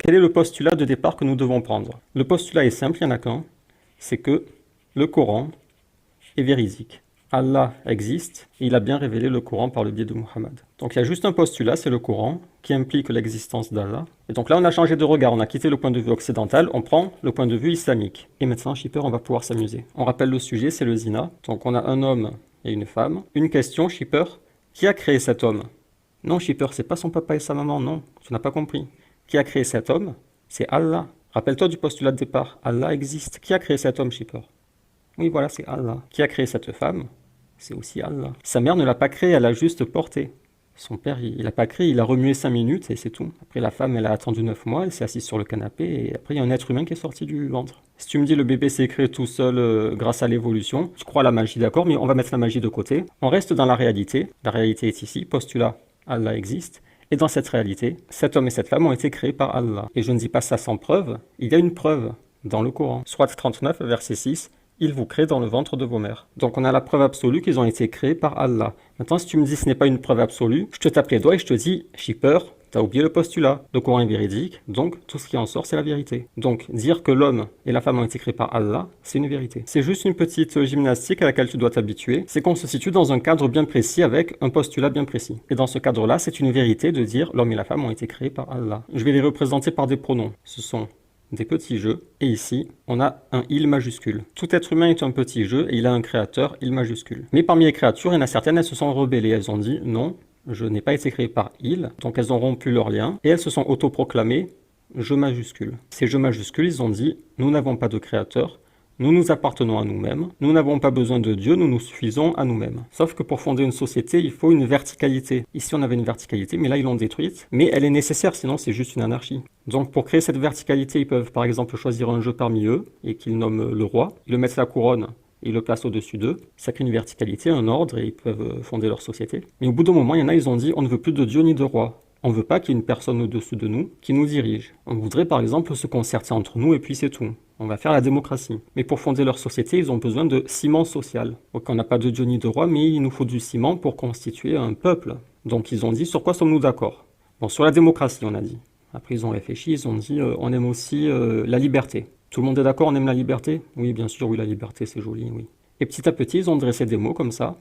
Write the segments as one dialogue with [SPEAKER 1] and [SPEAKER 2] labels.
[SPEAKER 1] Quel est le postulat de départ que nous devons prendre? Le postulat est simple, il n'y en a qu'un, c'est que le Coran est véridique. Allah existe et il a bien révélé le Coran par le biais de Muhammad. Donc il y a juste un postulat, c'est le Coran, qui implique l'existence d'Allah. Et donc là on a changé de regard, on a quitté le point de vue occidental, on prend le point de vue islamique. Et maintenant, Shipper, on va pouvoir s'amuser. On rappelle le sujet, c'est le zina. Donc on a un homme et une femme. Une question, Shipper, qui a créé cet homme? Non, Shipper, c'est pas son papa et sa maman, non, tu n'as pas compris. Qui a créé cet homme? C'est Allah. Rappelle-toi du postulat de départ, Allah existe. Qui a créé cet homme, Shipper? Oui, voilà, c'est Allah. Qui a créé cette femme? C'est aussi Allah. Sa mère ne l'a pas créé, elle a juste porté. Son père, il l'a pas créé, il a remué 5 minutes et c'est tout. Après, la femme, elle a attendu 9 mois, elle s'est assise sur le canapé et après, il y a un être humain qui est sorti du ventre. Si tu me dis le bébé s'est créé tout seul grâce à l'évolution, je crois à la magie, d'accord, mais on va mettre la magie de côté. On reste dans la réalité. La réalité est ici, postulat, Allah existe. Et dans cette réalité, cet homme et cette femme ont été créés par Allah. Et je ne dis pas ça sans preuve, il y a une preuve dans le Coran. Sourate 39, verset 6. Il vous crée dans le ventre de vos mères. Donc on a la preuve absolue qu'ils ont été créés par Allah. Maintenant, si tu me dis ce n'est pas une preuve absolue, je te tape les doigts et je te dis, Shipper, t'as oublié le postulat. Le Coran est véridique, donc tout ce qui en sort, c'est la vérité. Donc dire que l'homme et la femme ont été créés par Allah, c'est une vérité. C'est juste une petite gymnastique à laquelle tu dois t'habituer. C'est qu'on se situe dans un cadre bien précis avec un postulat bien précis. Et dans ce cadre-là, c'est une vérité de dire l'homme et la femme ont été créés par Allah. Je vais les représenter par des pronoms. Ce sont des petits jeux, et ici, on a un « il » majuscule. Tout être humain est un petit jeu, et il a un créateur « il » majuscule. Mais parmi les créatures, il y en a certaines, elles se sont rebellées, elles ont dit « non, je n'ai pas été créé par « il », donc elles ont rompu leur lien, et elles se sont autoproclamées « je majuscule ». Ces « je majuscules », ils ont dit « nous n'avons pas de créateur ». Nous nous appartenons à nous-mêmes, nous n'avons pas besoin de Dieu, nous nous suffisons à nous-mêmes. Sauf que pour fonder une société, il faut une verticalité. Ici, on avait une verticalité, mais là, ils l'ont détruite. Mais elle est nécessaire, sinon c'est juste une anarchie. Donc pour créer cette verticalité, ils peuvent par exemple choisir un jeu parmi eux, et qu'ils nomment le roi, ils le mettent la couronne, et ils le placent au-dessus d'eux. Ça crée une verticalité, un ordre, et ils peuvent fonder leur société. Mais au bout d'un moment, il y en a, ils ont dit, on ne veut plus de Dieu ni de roi. On ne veut pas qu'il y ait une personne au-dessus de nous qui nous dirige. On voudrait par exemple se concerter entre nous et puis c'est tout. On va faire la démocratie. Mais pour fonder leur société, ils ont besoin de ciment social. Donc on n'a pas de Dieu ni de roi, mais il nous faut du ciment pour constituer un peuple. Donc ils ont dit, sur quoi sommes-nous d'accord? Bon, sur la démocratie, on a dit. Après ils ont réfléchi, ils ont dit, on aime aussi la liberté. Tout le monde est d'accord, on aime la liberté? Oui, bien sûr, oui, la liberté, c'est joli, oui. Et petit à petit, ils ont dressé des mots comme ça.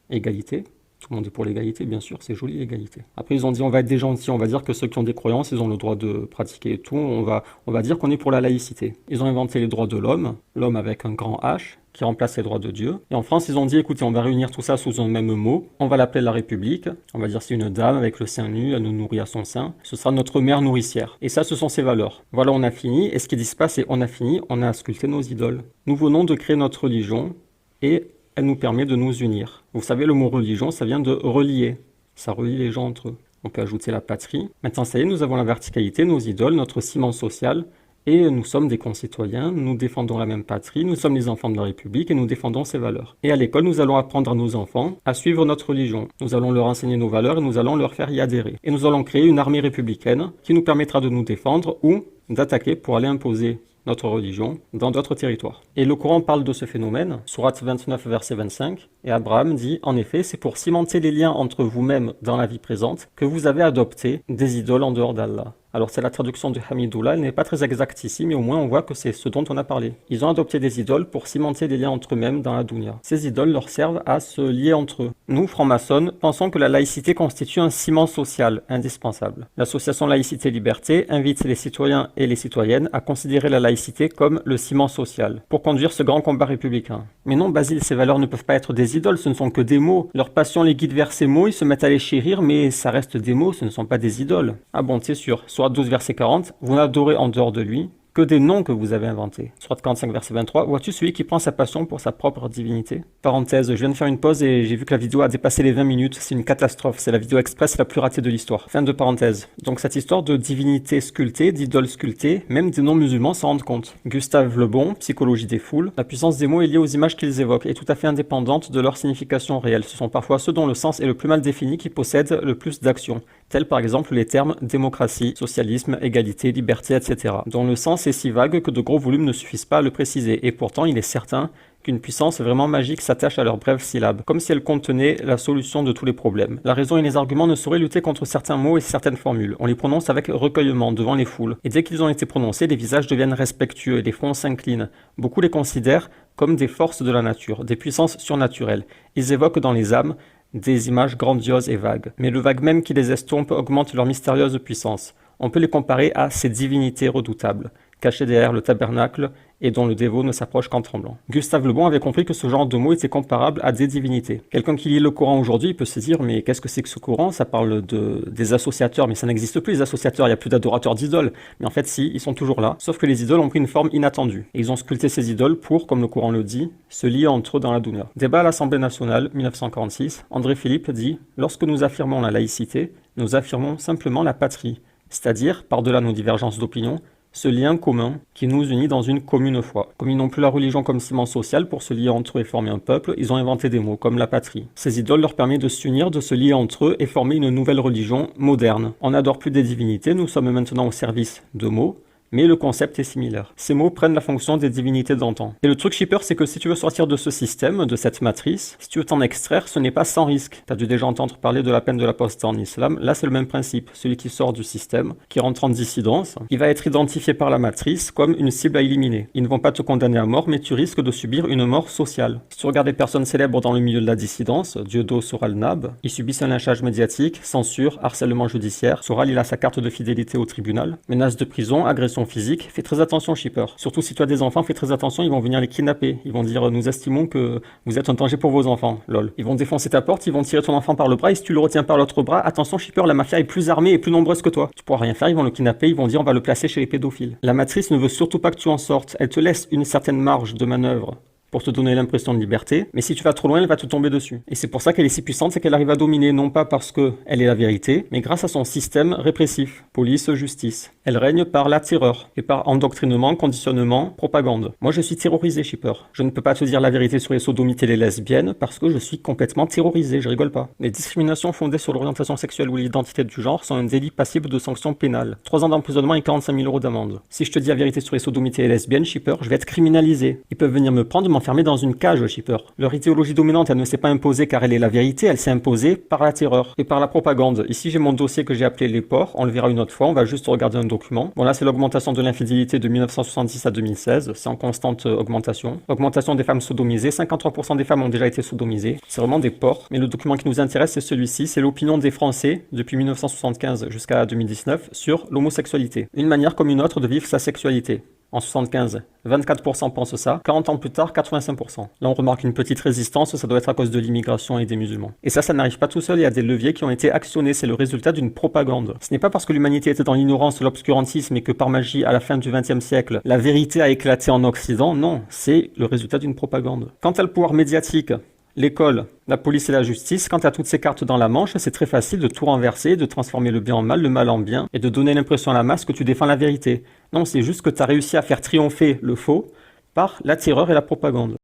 [SPEAKER 1] Égalité. Tout le monde est pour l'égalité, bien sûr, c'est joli l'égalité. Après, ils ont dit on va être des gentils, on va dire que ceux qui ont des croyances, ils ont le droit de pratiquer et tout, on va dire qu'on est pour la laïcité. Ils ont inventé les droits de l'homme, l'homme avec un grand H, qui remplace les droits de Dieu. Et en France, ils ont dit écoutez, on va réunir tout ça sous un même mot, on va l'appeler la République, on va dire c'est une dame avec le sein nu, elle nous nourrit à son sein, ce sera notre mère nourricière. Et ça, ce sont ses valeurs. Voilà, on a fini, et ce qu'ils disent pas, c'est on a fini, on a sculpté nos idoles. Nous venons de créer notre religion, et elle nous permet de nous unir. Vous savez, le mot religion, ça vient de relier. Ça relie les gens entre eux. On peut ajouter la patrie. Maintenant, ça y est, nous avons la verticalité, nos idoles, notre ciment social, et nous sommes des concitoyens, nous défendons la même patrie, nous sommes les enfants de la République et nous défendons ses valeurs. Et à l'école, nous allons apprendre à nos enfants à suivre notre religion. Nous allons leur enseigner nos valeurs et nous allons leur faire y adhérer. Et nous allons créer une armée républicaine qui nous permettra de nous défendre ou d'attaquer pour aller imposer notre religion dans d'autres territoires. Et le Coran parle de ce phénomène, sourate 29, verset 25, et Abraham dit, en effet, c'est pour cimenter les liens entre vous-même dans la vie présente que vous avez adopté des idoles en dehors d'Allah. Alors c'est la traduction de Hamidullah, elle n'est pas très exacte ici, mais au moins on voit que c'est ce dont on a parlé. Ils ont adopté des idoles pour cimenter les liens entre eux-mêmes dans la dunya. Ces idoles leur servent à se lier entre eux. Nous, francs-maçons, pensons que la laïcité constitue un ciment social indispensable. L'association Laïcité-Liberté invite les citoyens et les citoyennes à considérer la laïcité comme le ciment social, pour conduire ce grand combat républicain. Mais non, Basile, ces valeurs ne peuvent pas être des idoles, ce ne sont que des mots. Leur passion les guide vers ces mots, ils se mettent à les chérir, mais ça reste des mots, ce ne sont pas des idoles. Ah bon, c'est sûr. Sourate 12, verset 40, vous n'adorez en dehors de lui que des noms que vous avez inventés. Sourate 45, verset 23, vois-tu celui qui prend sa passion pour sa propre divinité? Parenthèse, je viens de faire une pause et j'ai vu que la vidéo a dépassé les 20 minutes, c'est une catastrophe, c'est la vidéo express la plus ratée de l'histoire. Fin de parenthèse. Donc cette histoire de divinité sculptée, d'idole sculptée, même des non-musulmans s'en rendent compte. Gustave Le Bon, Psychologie des foules, la puissance des mots est liée aux images qu'ils évoquent et tout à fait indépendante de leur signification réelle. Ce sont parfois ceux dont le sens est le plus mal défini qui possèdent le plus d'action. tels par exemple les termes démocratie, socialisme, égalité, liberté, etc., dont le sens est si vague que de gros volumes ne suffisent pas à le préciser, et pourtant il est certain qu'une puissance vraiment magique s'attache à leurs brèves syllabes, comme si elles contenaient la solution de tous les problèmes. La raison et les arguments ne sauraient lutter contre certains mots et certaines formules. On les prononce avec recueillement devant les foules, et dès qu'ils ont été prononcés, les visages deviennent respectueux et les fronts s'inclinent. Beaucoup les considèrent comme des forces de la nature, des puissances surnaturelles. Ils évoquent dans les âmes des images grandioses et vagues. Mais le vague même qui les estompe augmente leur mystérieuse puissance. On peut les comparer à ces divinités redoutables, cachées derrière le tabernacle et dont le dévot ne s'approche qu'en tremblant. Gustave Le Bon avait compris que ce genre de mots était comparable à des divinités. Quelqu'un qui lit le Coran aujourd'hui peut se dire « mais qu'est-ce que c'est que ce Coran ? Ça parle des associateurs, mais ça n'existe plus les associateurs, il n'y a plus d'adorateurs d'idoles. » Mais en fait si, ils sont toujours là, sauf que les idoles ont pris une forme inattendue. Et ils ont sculpté ces idoles pour, comme le Coran le dit, se lier entre eux dans la douleur. Débat à l'Assemblée nationale, 1946, André Philippe dit « Lorsque nous affirmons la laïcité, nous affirmons simplement la patrie, c'est-à-dire, par-delà nos divergences d'opinion, ce lien commun qui nous unit dans une commune foi. Comme ils n'ont plus la religion comme ciment social pour se lier entre eux et former un peuple, ils ont inventé des mots comme la patrie. Ces idoles leur permettent de s'unir, de se lier entre eux et former une nouvelle religion moderne. On n'adore plus des divinités, nous sommes maintenant au service de mots, mais le concept est similaire. Ces mots prennent la fonction des divinités d'antan. Et le truc shipper, c'est que si tu veux sortir de ce système, de cette matrice, si tu veux t'en extraire, ce n'est pas sans risque. Tu as dû déjà entendre parler de la peine de l'apostat en islam. Là, c'est le même principe. Celui qui sort du système, qui rentre en dissidence, il va être identifié par la matrice comme une cible à éliminer. Ils ne vont pas te condamner à mort, mais tu risques de subir une mort sociale. Si tu regardes des personnes célèbres dans le milieu de la dissidence, Dieudo Soral-Nab, ils subissent un lynchage médiatique, censure, harcèlement judiciaire. Soral, il a sa carte de fidélité au tribunal, menace de prison, agression physique. Fais très attention, shipper. Surtout si tu as des enfants, fais très attention, ils vont venir les kidnapper. Ils vont dire, nous estimons que vous êtes un danger pour vos enfants, lol. Ils vont défoncer ta porte, ils vont tirer ton enfant par le bras, et si tu le retiens par l'autre bras, attention, shipper, la mafia est plus armée et plus nombreuse que toi. Tu pourras rien faire, ils vont le kidnapper, ils vont dire, on va le placer chez les pédophiles. La matrice ne veut surtout pas que tu en sortes. Elle te laisse une certaine marge de manœuvre pour te donner l'impression de liberté, mais si tu vas trop loin, elle va te tomber dessus. Et c'est pour ça qu'elle est si puissante, c'est qu'elle arrive à dominer, non pas parce qu'elle est la vérité, mais grâce à son système répressif, police, justice. Elle règne par la terreur, et par endoctrinement, conditionnement, propagande. Moi je suis terrorisé, shipper. Je ne peux pas te dire la vérité sur les sodomites et les lesbiennes, parce que je suis complètement terrorisé, je rigole pas. Les discriminations fondées sur l'orientation sexuelle ou l'identité du genre sont un délit passible de sanctions pénales. 3 ans d'emprisonnement et 45 000 € d'amende. Si je te dis la vérité sur les sodomites et les lesbiennes, shipper, je vais être criminalisé. Ils peuvent venir me prendre, m'enfermer dans une cage, shipper. Leur idéologie dominante, elle ne s'est pas imposée car elle est la vérité, elle s'est imposée par la terreur et par la propagande. Ici, j'ai mon dossier que j'ai appelé les porcs, on le verra une autre fois, on va juste regarder un document. Bon là, c'est l'augmentation de l'infidélité de 1970 à 2016, c'est en constante augmentation. Augmentation des femmes sodomisées, 53% des femmes ont déjà été sodomisées. C'est vraiment des porcs. Mais le document qui nous intéresse, c'est celui-ci, c'est l'opinion des Français depuis 1975 jusqu'à 2019 sur l'homosexualité. Une manière comme une autre de vivre sa sexualité. En 75, 24% pensent ça. 40 ans plus tard, 85%. Là, on remarque une petite résistance, ça doit être à cause de l'immigration et des musulmans. Et ça n'arrive pas tout seul, il y a des leviers qui ont été actionnés, c'est le résultat d'une propagande. Ce n'est pas parce que l'humanité était dans l'ignorance, l'obscurantisme et que par magie, à la fin du XXe siècle, la vérité a éclaté en Occident, non, c'est le résultat d'une propagande. Quant à le pouvoir médiatique, l'école, la police et la justice, quand tu as toutes ces cartes dans la manche, c'est très facile de tout renverser, de transformer le bien en mal, le mal en bien, et de donner l'impression à la masse que tu défends la vérité. Non, c'est juste que tu as réussi à faire triompher le faux par la terreur et la propagande.